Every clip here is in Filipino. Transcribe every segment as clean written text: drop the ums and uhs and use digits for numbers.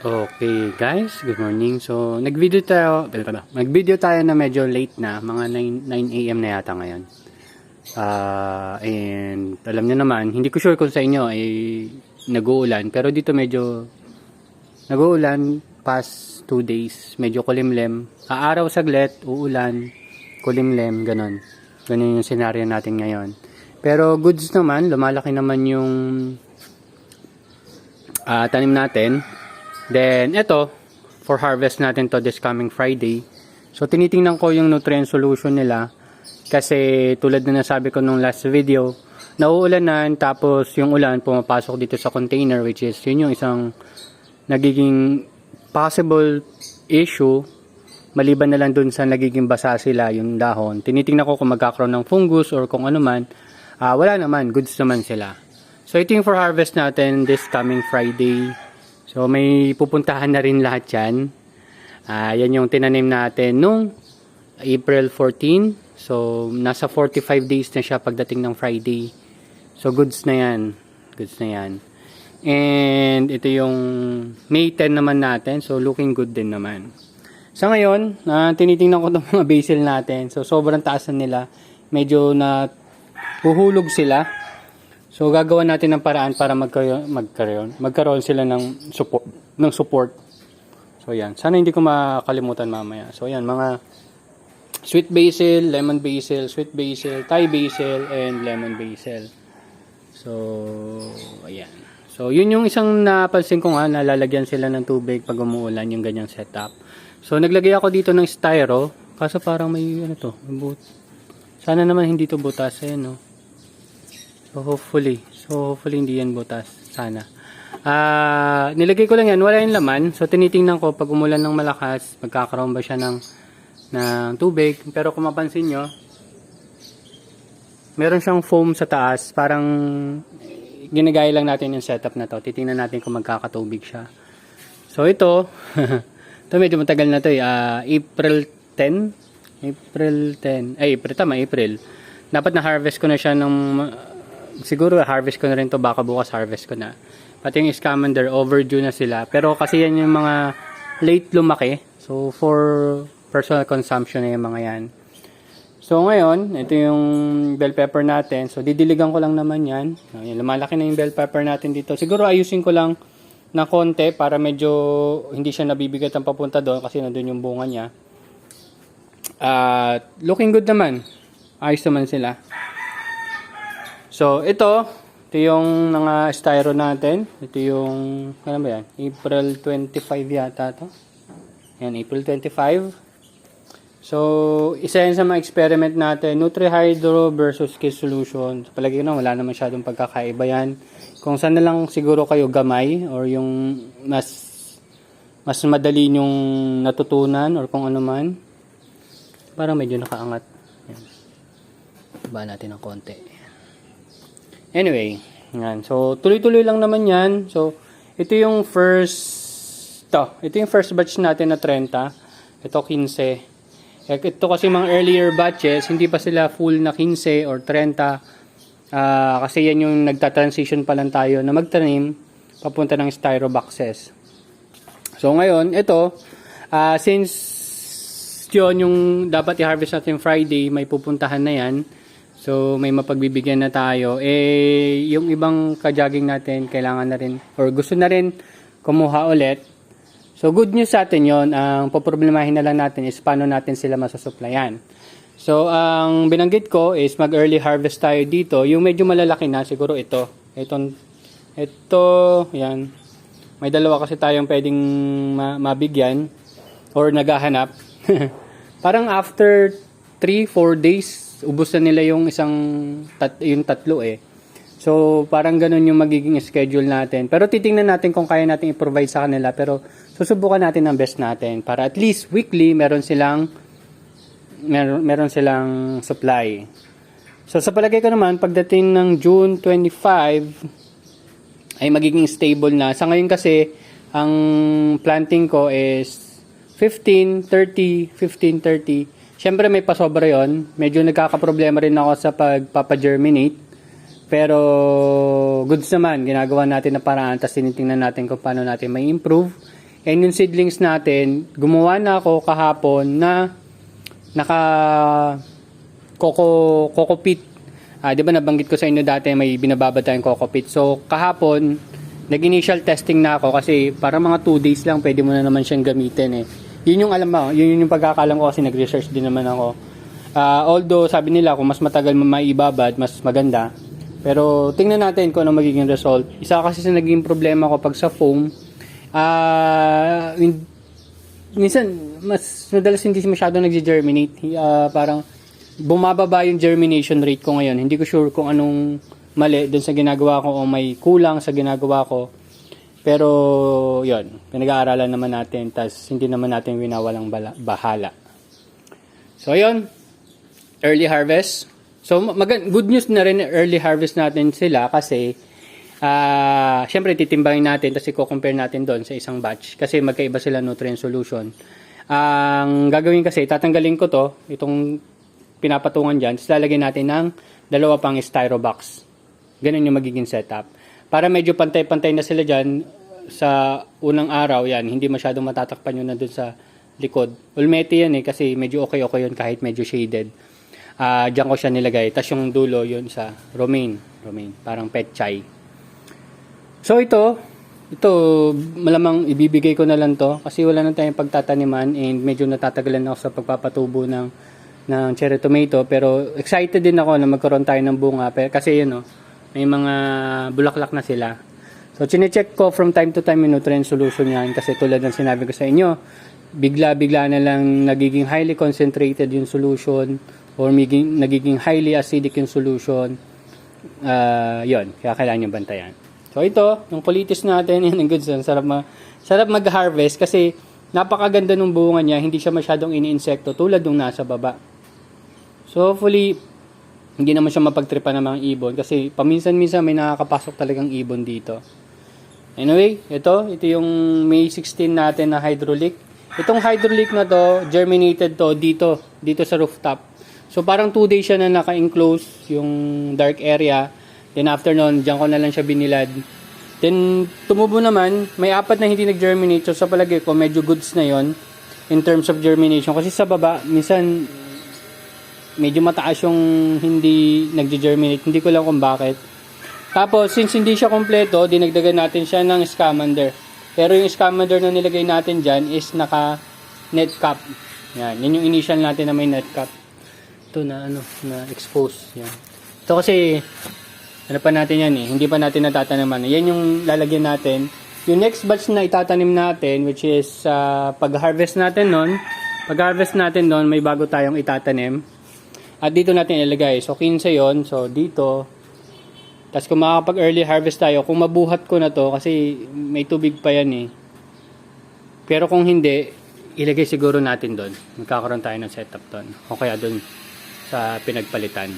Okay guys, good morning. So, nag-video tayo na medyo late na, mga 9 AM na yata ngayon. And alam niyo naman, hindi ko sure kung sa inyo ay nag-uulan, pero dito medyo nag-uulan past 2 days, medyo kulimlim. Aaraw saglit, uulan, kulimlim, ganon. Ganon yung scenario natin ngayon. Pero goods naman, lumalaki naman yung tanim natin. Then, ito, for harvest natin to this coming Friday. So, tinitingnan ko yung nutrient solution nila. Kasi, tulad na nasabi ko nung last video, nauulanan, tapos yung ulan pumapasok dito sa container, which is, yun yung isang nagiging possible issue, maliban na lang dun sa nagiging basa sila, yung dahon. Tinitingnan ko kung magkakaroon ng fungus or kung ano man. Wala naman, goods naman sila. So, ito yung for harvest natin this coming Friday. So, may pupuntahan na rin lahat yan. Yan yung tinanim natin nung April 14. So, nasa 45 days na siya pagdating ng Friday. So, goods na yan. Goods na yan. And, ito yung May 10 naman natin. So, looking good din naman. Sa ngayon, tinitingnan ko itong mga basil natin. So, sobrang taas na nila. Medyo na huhulog sila. So, gagawa natin ng paraan para magkaroon sila ng support. So, yan. Sana hindi ko makalimutan mamaya. So, yan. Mga sweet basil, lemon basil, sweet basil, Thai basil, and lemon basil. So, ayan. So, yun yung isang napansin ko nga, nalalagyan sila ng tubig pag umuulan, yung ganyang setup. So, naglagay ako dito ng styro. Kaso parang may, sana naman hindi to butas. Ayan, no? So, hopefully hindi yan butas. Sana. Nilagay ko lang yan. Wala yung laman. So, tinitingnan ko pag umulan ng malakas, magkakaroon ba siya ng tubig. Pero kung mapansin nyo, meron siyang foam sa taas. Parang ginagaya lang natin yung setup na to. Titingnan natin kung magkakatubig siya. So, ito, ito medyo matagal na to eh. April 10. April. Dapat na-harvest ko na siya siguro harvest ko na rin to, baka bukas harvest ko na. Pati yung scamander, overdue na sila. Pero kasi yan yung mga late lumaki. So, for personal consumption na yung mga yan. So, ngayon, ito yung bell pepper natin. So, didiligan ko lang naman yan. Lumalaki na yung bell pepper natin dito. Siguro ayusin ko lang na konti para medyo hindi siya nabibigat ang papunta doon kasi nandun yung bunga niya. Looking good naman. Ayos naman sila. So, ito yung mga styro natin. Ito yung, ano ba yan? April 25 yata to. Yan, April 25. So, isa yan sa mga experiment natin. Nutri-Hydro versus Kiss Solution. Palagi na, wala naman masyadong pagkakaiba yan. Kung saan na lang siguro kayo gamay or yung mas madali yung natutunan or kung ano man. Parang medyo nakaangat. Yan. Iba natin ng konti. Anyway, yan. So, tuloy-tuloy lang naman yan. So, ito yung first batch natin na 30. Ito 15. Ito kasi mga earlier batches, hindi pa sila full na 15 or 30. Kasi yan yung nagta-transition pa lang tayo na magtanim papunta ng styro boxes. So, ngayon, ito, since yun yung dapat i-harvest natin Friday, may pupuntahan na yan. So, may mapagbibigyan na tayo. Yung ibang ka-jogging natin, kailangan na rin, or gusto na rin kumuha ulit. So, good news sa atin yon. Ang poproblemahin na lang natin is paano natin sila masasuplayan. So, ang binanggit ko is mag-early harvest tayo dito. Yung medyo malalaki na, siguro ito. Ito, yan. May dalawa kasi tayong pwedeng mabigyan or naghahanap. Parang after 3-4 days, ubos na nila yung yung tatlo eh. So, parang ganun yung magiging schedule natin. Pero titingnan natin kung kaya natin i-provide sa kanila. Pero susubukan natin ang best natin para at least weekly meron silang supply. So, sa palagay ko naman, pagdating ng June 25 ay magiging stable na. Sa ngayon kasi, ang planting ko is 15-30. Siyempre may pasobra yon. Medyo nagkakaproblema rin ako sa pagpapagerminate. Pero goods naman, ginagawa natin na paraan. Tapos tinitingnan natin kung paano natin may improve. And yung seedlings natin, gumawa na ako kahapon na naka coco peat. Di ba nabanggit ko sa inyo dati may binababa tayong coco peat. So kahapon, nag-initial testing na ako kasi para mga 2 days lang pwede mo na naman siyang gamitin eh. Yun yung alam mo, yun yung pagkakalam ko kasi nag-research din naman ako. Although sabi nila kung mas matagal maibabad, mas maganda. Pero tingnan natin kung ano magiging result. Isa kasi sa naging problema ko pag sa foam, minsan mas madalas hindi masyado nag-germinate. Parang bumababa yung germination rate ko ngayon. Hindi ko sure kung anong mali dun sa ginagawa ko o may kulang sa ginagawa ko. Pero yon, pinag-aaralan naman natin, tas hindi naman natin winawalang bahala. So ayun, early harvest. So good news na rin early harvest natin sila kasi syempre titimbangin natin tapos i-compare natin doon sa isang batch kasi magkaiba sila nutrient solution. Ang gagawin kasi, tatanggalin ko to, itong pinapatungan dyan, tapos lalagyan natin ng 2 pang styro box. Ganun yung magiging setup. Para medyo pantay-pantay na sila dyan sa unang araw, yan, hindi masyadong matatakpan yun na dun sa likod. Ulmeti yan eh, kasi medyo okay yun kahit medyo shaded. Diyan ko siya nilagay. Tapos yung dulo yun sa romaine, parang petchay. So ito malamang ibibigay ko na lang to kasi wala na tayong pagtataniman and medyo natatagalan ako sa pagpapatubo ng cherry tomato, pero excited din ako na magkaroon tayo ng bunga kasi yun may mga bulaklak na sila. So chine-check ko from time to time yung nutrient solution yan kasi tulad ng sinabi ko sa inyo, bigla-bigla na lang nagiging highly concentrated yung solution or nagiging highly acidic yung solution. Yun, kaya kailangan nyo bantayan. So ito, yung colitis natin, yan ang good son. Sarap mag-harvest kasi napakaganda ng bunga niya, hindi siya masyadong ini-insekto tulad ng nasa baba. So hopefully, hindi naman siya mapagtripan ng mga ibon kasi paminsan-minsan may nakakapasok talagang ibon dito. Anyway, ito yung May 16 natin na hydraulic. Itong hydraulic na to, germinated to dito sa rooftop. So parang 2 days siya na naka-enclose yung dark area. Then after nun, dyan ko na lang siya binilad. Then tumubo naman, may 4 na hindi nag-germinate. So sa palagay ko, medyo goods na yon in terms of germination. Kasi sa baba, minsan medyo mataas yung hindi nag-germinate. Hindi ko lang kung bakit. Tapos, since hindi siya kompleto, dinagdagan natin siya ng scamander. Pero yung scamander na nilagay natin dyan is naka net cap. Yan yung initial natin na may net cap. Ito na expose. Yan. Ito kasi ano pa natin yan eh, hindi pa natin natatanaman. Yan yung lalagyan natin. Yung next batch na itatanim natin, which is pag-harvest natin nun, may bago tayong itatanim. At dito natin ilagay. So 15 yon. So dito. Tapos kung makakapag-early harvest tayo, kung mabuhat ko na to, kasi may tubig pa yan eh. Pero kung hindi, ilagay siguro natin doon. Magkakaroon tayo ng setup doon. O kaya doon sa pinagpalitan.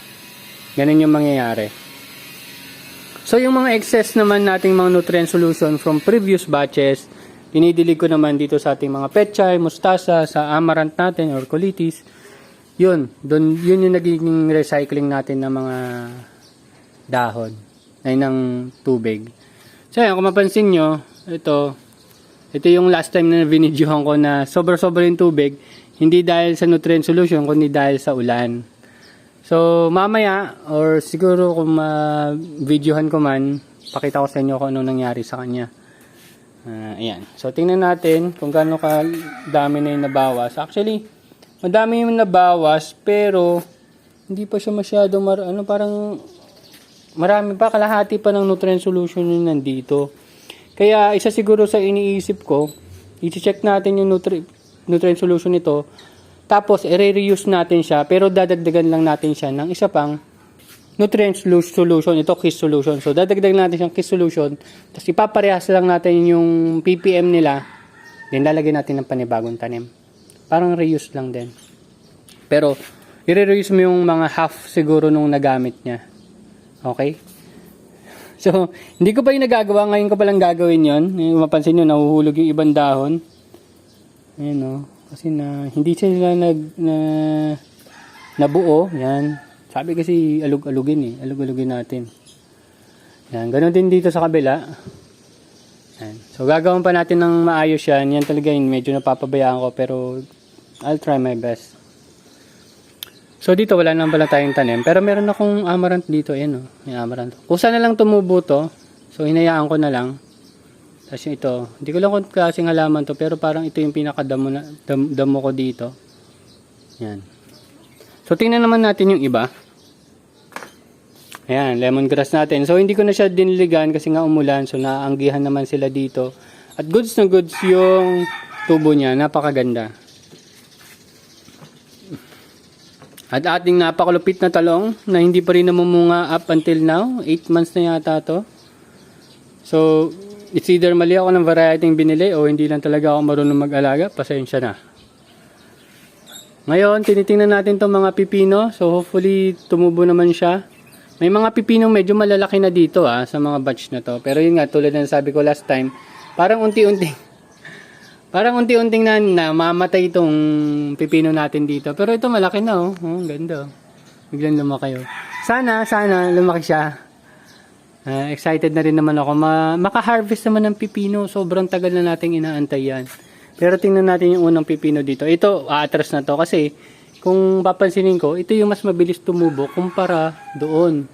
Ganun yung mangyayari. So yung mga excess naman nating mga nutrient solution from previous batches, dinidilig ko naman dito sa ating mga petchay, mustasa, sa amaranth natin or colitis. Yun yung nagiging recycling natin ng mga dahon ay ng tubig. So yan, kung mapansin nyo, ito yung last time na binidyohan ko na sobra-sobra yung tubig, hindi dahil sa nutrient solution, kundi dahil sa ulan. So mamaya, or siguro kung ma-videohan ko man, pakita ko sa inyo kung ano nangyari sa kanya. Ayan. So tingnan natin kung gaano ka dami na yung nabawas. Actually, madami yung nabawas, pero hindi pa siya masyado parang marami pa, kalahati pa ng nutrient solution yung nandito. Kaya isa siguro sa iniisip ko, i-check natin yung nutrient solution nito, tapos i-reuse natin siya, pero dadagdagan lang natin siya ng isa pang nutrient solution. Ito KISS solution. So dadagdagan natin siyang KISS solution, tapos ipaparehas lang natin yung ppm nila, then lalagyan natin ng panibagong tanim. Parang reuse lang din. Pero i-reuse mo yung mga half siguro nung nagamit niya. Okay? So, hindi ko pa yung nagagawa. Ngayon ko palang gagawin yon. Mapansin nyo, nahuhulog yung ibang dahon. Ayan o. Kasi hindi sila nabuo. Yan. Sabi kasi alug-alugin eh. Alug-alugin natin. Yan. Ganon din dito sa kabila. Yan. So, gagawin pa natin ng maayos yan. Yan talaga yung medyo napapabayaan ko, pero I'll try my best. So, dito wala naman pala tayong tanim. Pero meron akong amaranth dito. Ayan, oh. May amaranth. Kusa na lang tumubo to. So, hinayaan ko na lang. Tapos ito. Hindi ko lang kung kasing halaman to. Pero parang ito yung pinakadamo damo ko dito. Yan. So, tingnan naman natin yung iba. Ayan, lemongrass natin. So, hindi ko na siya diniligan kasi nga umulan. So, naanggihan naman sila dito. At goods na goods yung tubo niya. Napakaganda. At ating napakalupit na talong na hindi pa rin namumunga up until now. 8 months na yata to. So, it's either mali ako ng variety yung binili o hindi lang talaga ako marunong mag-alaga. Pasensya na. Ngayon, tinitingnan natin itong mga pipino. So, hopefully, tumubo naman siya. May mga pipinong medyo malalaki na dito sa mga batch na to. Pero yun nga, tulad na sabi ko last time, parang unti-unting na mamatay itong pipino natin dito. Pero ito malaki na oh. Oh, ganda oh. Biglang lumaki oh. Sana lumaki siya. Excited na rin naman ako. Maka-harvest naman ng pipino. Sobrang tagal na nating inaantay yan. Pero tingnan natin yung unang pipino dito. Ito, aatras na to kasi kung papansinin ko, ito yung mas mabilis tumubo kumpara doon.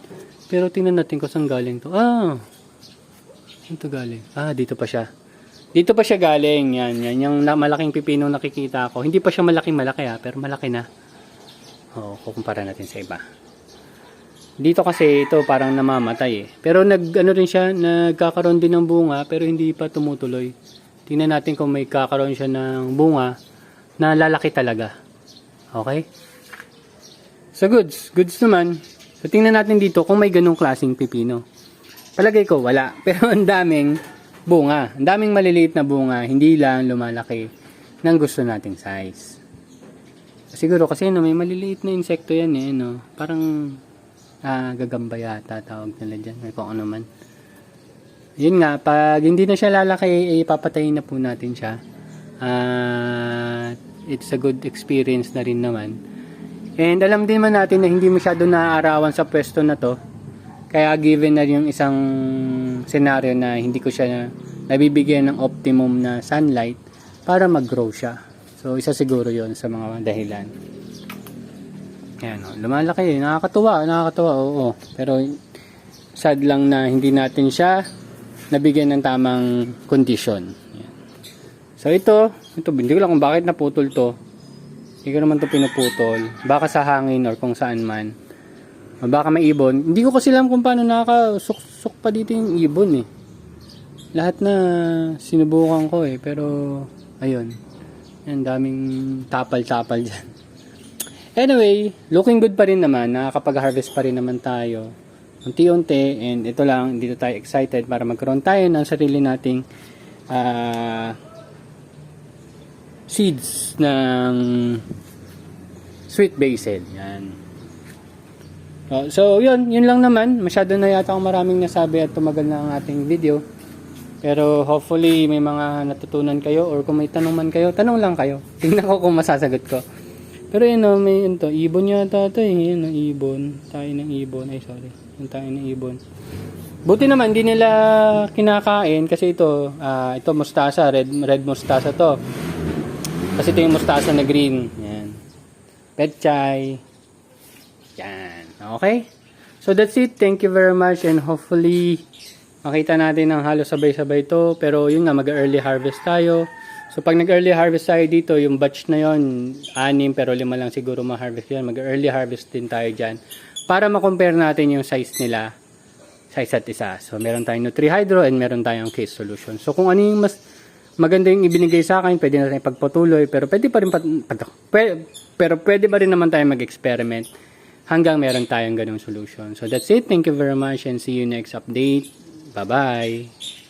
Pero tingnan natin kung saan galing to. Saan to galing? Dito pa siya. Dito pa siya galing. Yan yung malaking pipino nakikita ko. Hindi pa siya malaki pero malaki na. Kukumpara natin sa iba. Dito kasi ito parang namamatay Pero rin siya, nagkakaroon din ng bunga pero hindi pa tumutuloy. Tingnan natin kung may kakaroon siya ng bunga na lalaki talaga. Okay? So goods naman. So tingnan natin dito kung may ganung klaseng pipino. Palagay ko wala. Pero ang daming bunga. Ang daming maliliit na bunga. Hindi lang lumalaki ng gusto nating size. Siguro kasi may maliliit na insekto yan Parang gagamba yata tawag nila dyan. May kung ano man. Yun nga, pag hindi na siya lalaki, ipapatayin na po natin siya. It's a good experience na rin naman. And alam din man natin na hindi masyado naaarawan sa pwesto na to. Kaya given na yung isang scenario na hindi ko siya nabibigyan ng optimum na sunlight para mag-grow siya. So isa siguro yon sa mga dahilan. Ayan, lumalaki. Nakakatuwa, oo. Pero sad lang na hindi natin siya nabigyan ng tamang kondisyon. So ito, hindi ko lang kung bakit naputol to. Hindi ko naman to pinuputol. Baka sa hangin or kung saan man. O baka may ibon. Hindi ko kasi alam kung paano nakakasuk pa dito yung ibon Lahat na sinubukan ko pero ayun. Yan, daming tapal-tapal dyan. Anyway, looking good pa rin naman. Nakakapag-harvest pa rin naman tayo. Unti-unti, and ito lang, dito tayo excited para magkaroon tayo ng sarili nating seeds ng sweet basil. Yan. So, yun lang naman. Masyado na yata akong maraming nasabi at tumagal na ang ating video. Pero hopefully may mga natutunan kayo or kung may tanong man kayo, tanong lang kayo. Tingnan ko kung masasagot ko. Pero yun may ibon yata ito Yun ibon. Tayo ng ibon. Ay sorry. Yung tayo ng ibon. Buti naman, hindi nila kinakain kasi ito mustasa, red mustasa to. Kasi ito yung mustasa na green. Yan. Petchay. Yan. Okay? So that's it. Thank you very much and hopefully makita natin ng halos sabay-sabay to. Pero yun nga, mag-early harvest tayo. So pag nag-early harvest tayo dito, yung batch na yon 6 pero 5 lang siguro ma-harvest yan. Mag-early harvest din tayo dyan. Para ma-compare natin yung size nila sa isa't isa. So, meron tayong Nutri-Hydro and meron tayong case solution. So, kung ano yung mas maganda yung ibinigay sa akin, pwede natin pagpatuloy. Pero pwede pa rin naman tayo mag-experiment hanggang meron tayong ganung solution. So, that's it. Thank you very much and see you next update. Bye-bye!